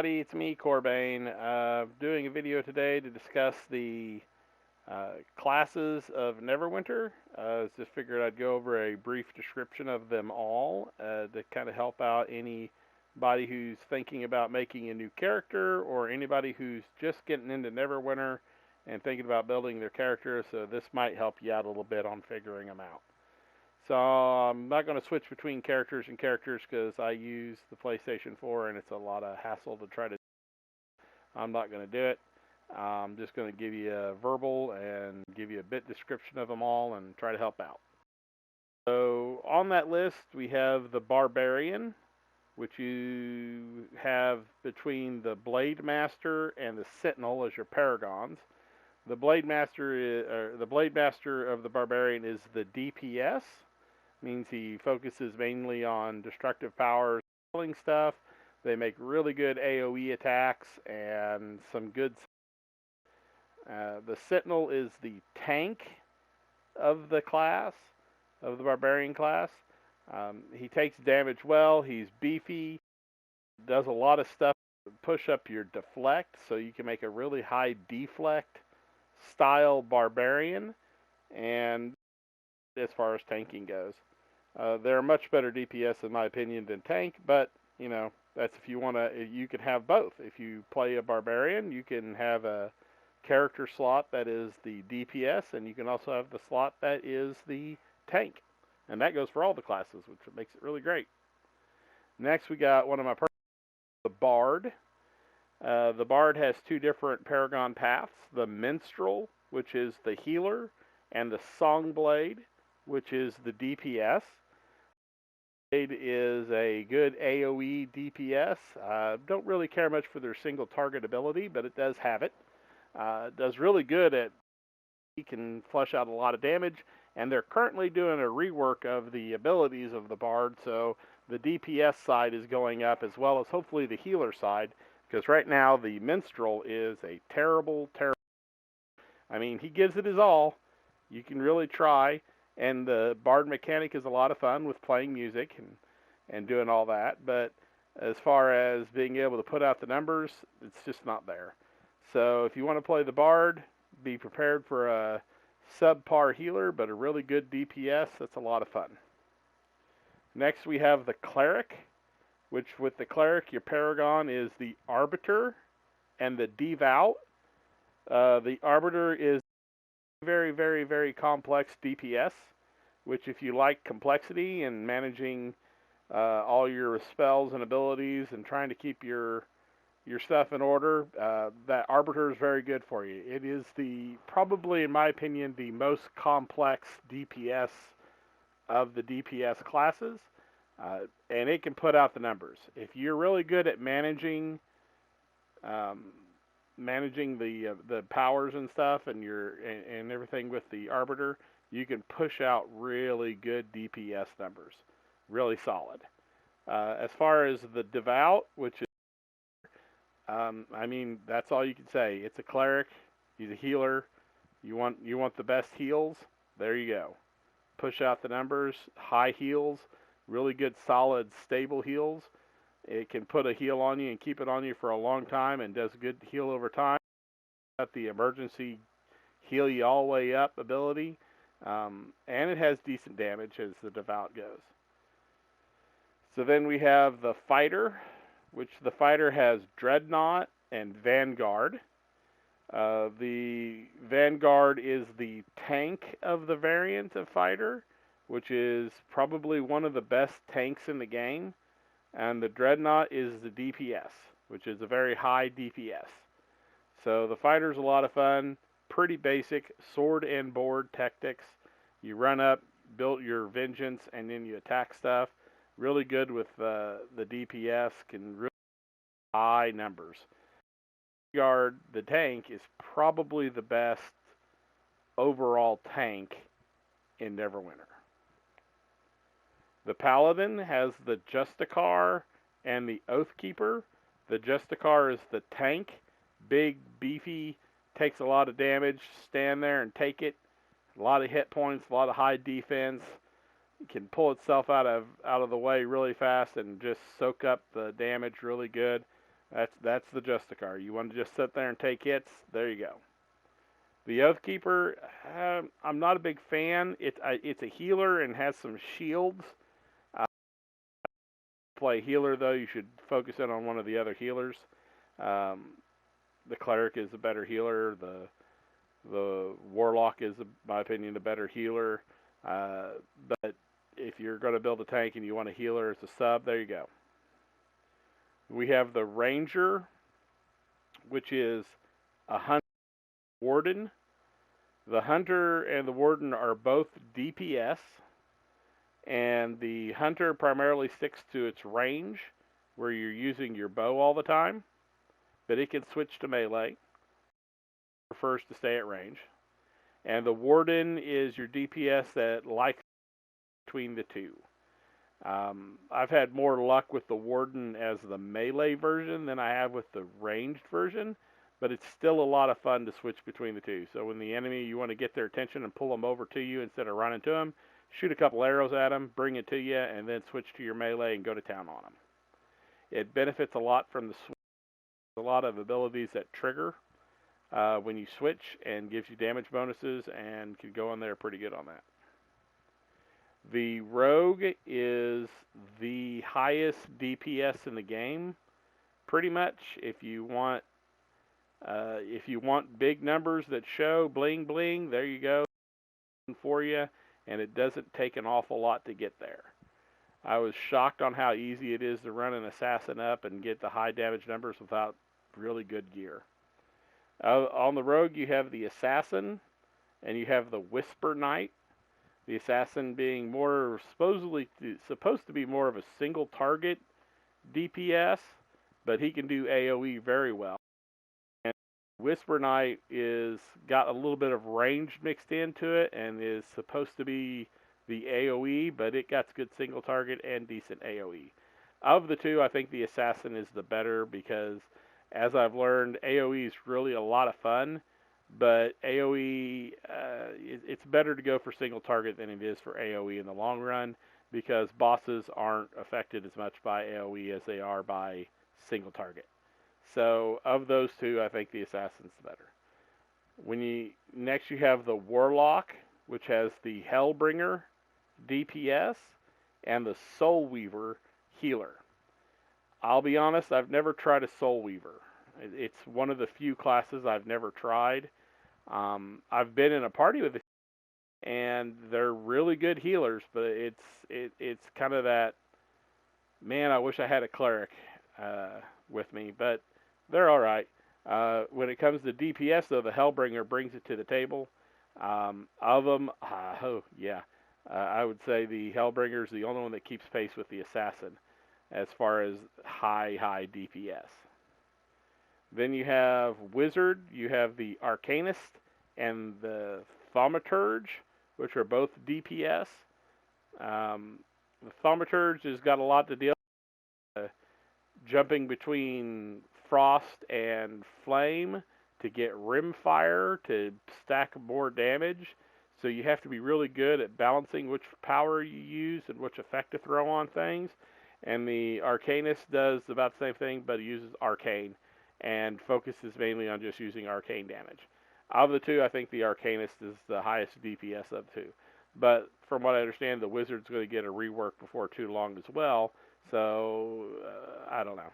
It's me, Qorbane, doing a video today to discuss the classes of Neverwinter. Just figured I'd go over a brief description of them all to kind of help out anybody who's thinking about making a new character or anybody who's just getting into Neverwinter and thinking about building their character. So this might help you out a little bit on figuring them out. So I'm not going to switch between characters and characters because I use the PlayStation 4 and it's a lot of hassle to try to. I'm not going to do it. I'm just going to give you a verbal and give you a bit description of them all and try to help out. So on that list we have the Barbarian, which you have between the Blade Master and the Sentinel as your paragons. The Blade Master of the Barbarian is the DPS. Means he focuses mainly on destructive powers, killing stuff. They make really good AoE attacks and some good. The Sentinel is the tank of the class, of the Barbarian class. He takes damage well. He's beefy. Does a lot of stuff to push up your deflect, so you can make a really high deflect style Barbarian. And as far as tanking goes, they're a much better DPS in my opinion than tank, but you know, that's if you want to. You can have both. If you play a Barbarian, you can have a character slot that is the DPS, and you can also have the slot that is the tank, and that goes for all the classes, which makes it really great. Next, we got one of my the Bard. The Bard has two different Paragon paths: the Minstrel, which is the healer, and the Songblade, which is the DPS. Is a good AoE DPS. Don't really care much for their single target ability, but it does have it. It does really good at. He can flush out a lot of damage, and they're currently doing a rework of the abilities of the Bard, so the DPS side is going up as well as hopefully the healer side, because right now the Minstrel is a terrible. I mean, he gives it his all. You can really try. And the Bard mechanic is a lot of fun with playing music and doing all that. But as far as being able to put out the numbers, it's just not there. So if you want to play the Bard, be prepared for a subpar healer, but a really good DPS. That's a lot of fun. Next we have the Cleric, which with the Cleric, your Paragon is the Arbiter and the Devout. The Arbiter is very, very, very complex DPS, which if you like complexity and managing all your spells and abilities and trying to keep your stuff in order, that Arbiter is very good for you. It is probably, in my opinion, the most complex DPS of the DPS classes, and it can put out the numbers. If you're really good at managing the powers and stuff and everything with the Arbiter, you can push out really good DPS numbers, really solid. As far as the Devout, which is, I mean, that's all you can say. It's a cleric. He's a healer. You want the best heals. There you go. Push out the numbers. High heals, really good, solid, stable heals. It can put a heal on you and keep it on you for a long time and does good heal over time. Got the emergency heal you all the way up ability. And it has decent damage as the Devout goes. So then we have the Fighter, which the Fighter has Dreadnought and Vanguard. The Vanguard is the tank of the variant of Fighter, which is probably one of the best tanks in the game. And the Dreadnought is the DPS, which is a very high DPS. So the Fighter's a lot of fun, pretty basic sword and board tactics. You run up, build your vengeance, and then you attack stuff. Really good with the DPS, can really high numbers. Vanguard, the tank, is probably the best overall tank in Neverwinter. The Paladin has the Justicar and the Oathkeeper. The Justicar is the tank, big, beefy, takes a lot of damage, stand there and take it. A lot of hit points, a lot of high defense. It can pull itself out of the way really fast and just soak up the damage really good. That's the Justicar. You want to just sit there and take hits? There you go. The Oathkeeper, I'm not a big fan. It's a healer and has some shields. Play healer though, you should focus in on one of the other healers. Um, the Cleric is a better healer. The Warlock is, in my opinion, a better healer. But if you're going to build a tank and you want a healer as a sub, there you go. We have the Ranger, which is a Hunter Warden. The Hunter and the Warden are both DPS, and the Hunter primarily sticks to its range, where you're using your bow all the time, but it can switch to melee. Prefers to stay at range. And the Warden is your DPS that likes between the two. I've had more luck with the Warden as the melee version than I have with the ranged version, but it's still a lot of fun to switch between the two. So when the enemy, you want to get their attention and pull them over to you instead of running to them, shoot a couple arrows at them, bring it to you, and then switch to your melee and go to town on them. It benefits a lot from the switch. A lot of abilities that trigger when you switch and gives you damage bonuses and can go in there pretty good on that. The Rogue is the highest DPS in the game, pretty much. If you want big numbers that show bling bling, there you go for you, and it doesn't take an awful lot to get there. I was shocked on how easy it is to run an assassin up and get the high damage numbers without really good gear. On the Rogue, you have the Assassin, and you have the Whisper Knight. The Assassin being more supposed to be more of a single target DPS, but he can do AoE very well. And Whisper Knight is got a little bit of range mixed into it, and is supposed to be the AoE, but it got good single target and decent AoE. Of the two, I think the Assassin is the better because, as I've learned, AoE is really a lot of fun, but AoE, it's better to go for single target than it is for AoE in the long run because bosses aren't affected as much by AoE as they are by single target. So of those two, I think the Assassin's better. Next you have the Warlock, which has the Hellbringer DPS and the Soul Weaver healer. I'll be honest, I've never tried a Soul Weaver. It's one of the few classes I've never tried. I've been in a party with it, and they're really good healers, but it's kind of that, man, I wish I had a cleric with me, but they're all right. When it comes to DPS, though, the Hellbringer brings it to the table. Of them, I would say the Hellbringer is the only one that keeps pace with the Assassin as far as high DPS. Then you have Wizard, you have the Arcanist, and the Thaumaturge, which are both DPS. The Thaumaturge has got a lot to deal with, jumping between frost and flame to get rimfire to stack more damage. So you have to be really good at balancing which power you use and which effect to throw on things. And the Arcanist does about the same thing, but it uses Arcane and focuses mainly on just using arcane damage. Of the two, I think the Arcanist is the highest DPS of the two. But from what I understand, the Wizard's going to get a rework before too long as well. So, I don't know.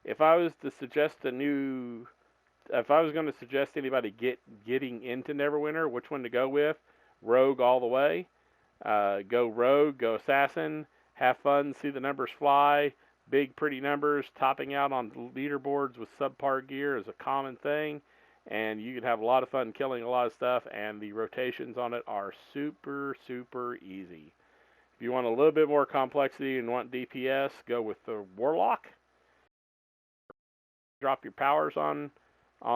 If I was to suggest if I was going to suggest anybody getting into Neverwinter, which one to go with, Rogue all the way. Go Rogue, go Assassin, have fun, see the numbers fly. Big, pretty numbers, topping out on leaderboards with subpar gear is a common thing, and you can have a lot of fun killing a lot of stuff, and the rotations on it are super, super easy. If you want a little bit more complexity and want DPS, go with the Warlock. Drop your powers on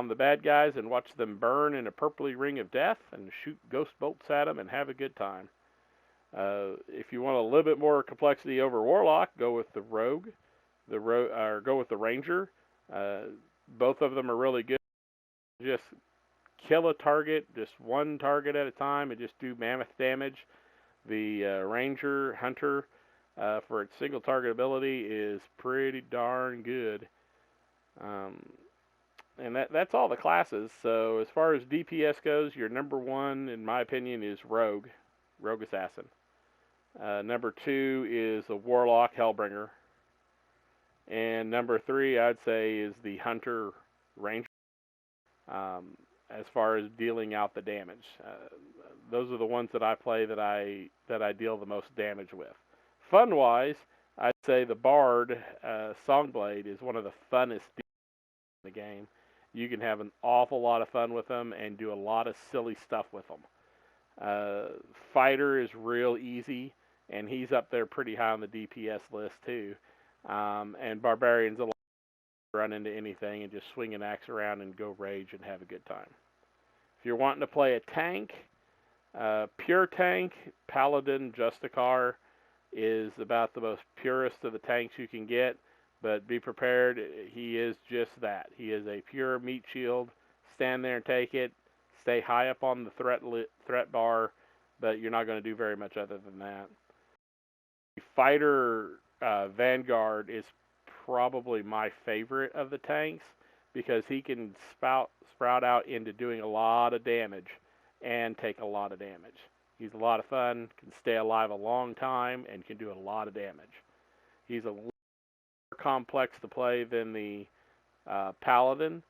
the bad guys and watch them burn in a purpley ring of death and shoot ghost bolts at them and have a good time. If you want a little bit more complexity over Warlock, go with the Rogue, or go with the Ranger. Both of them are really good. Just kill a target, just one target at a time, and just do mammoth damage. The Ranger, Hunter, for its single target ability is pretty darn good. And that's all the classes. So as far as DPS goes, your number one, in my opinion, is Rogue Assassin. Number two is the Warlock Hellbringer. And number three, I'd say, is the Hunter Ranger. As far as dealing out the damage, those are the ones that I play that I deal the most damage with. Fun-wise, I'd say the Bard Songblade is one of the funnest in the game. You can have an awful lot of fun with them and do a lot of silly stuff with them. Fighter is real easy, and he's up there pretty high on the DPS list too. And Barbarian's a lot to run into anything and just swing an axe around and go rage and have a good time. If you're wanting to play a tank, pure tank, Paladin Justicar is about the most purest of the tanks you can get. But be prepared, he is just that. He is a pure meat shield. Stand there and take it. Stay high up on the threat bar, but you're not going to do very much other than that. The Fighter Vanguard is probably my favorite of the tanks because he can sprout out into doing a lot of damage and take a lot of damage. He's a lot of fun, can stay alive a long time, and can do a lot of damage. He's a complex to play than the Paladin,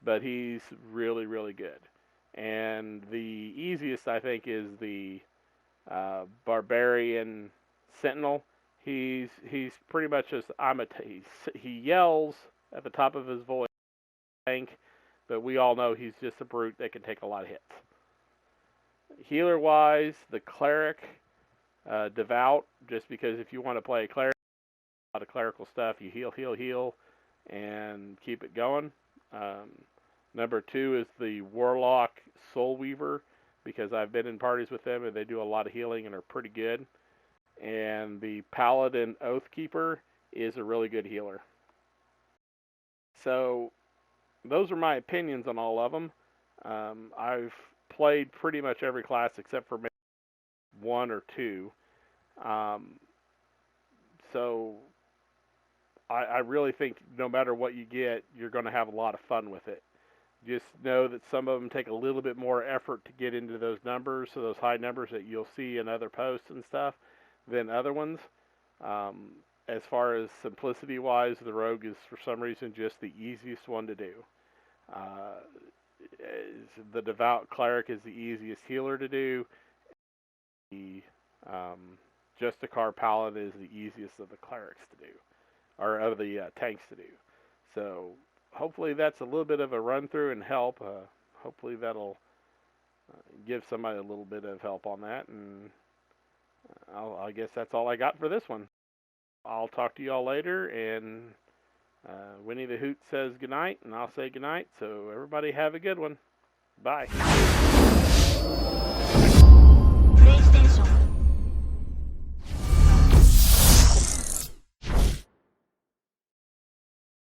but he's really, really good. And the easiest, I think, is the Barbarian Sentinel. He's pretty much just he yells at the top of his voice, tank, but we all know he's just a brute that can take a lot of hits. Healer-wise, the Cleric, Devout, just because if you want to play a Cleric, a lot of clerical stuff, you heal, and keep it going. Number two is the Warlock Soul Weaver, because I've been in parties with them and they do a lot of healing and are pretty good. And the Paladin Oathkeeper is a really good healer. So those are my opinions on all of them. I've played pretty much every class except for maybe one or two. So I really think no matter what you get, you're going to have a lot of fun with it. Just know that some of them take a little bit more effort to get into those numbers, so those high numbers that you'll see in other posts and stuff, than other ones. As far as simplicity-wise, the Rogue is, for some reason, just the easiest one to do. The Devout Cleric is the easiest healer to do. The Justicar Paladin is the easiest of the clerics to do, or of the tanks to do. So hopefully that's a little bit of a run through and help. Hopefully that'll give somebody a little bit of help on that. And I guess that's all I got for this one. I'll talk to you all later. And Winnie the Hoot says goodnight, and I'll say goodnight. So everybody have a good one. Bye.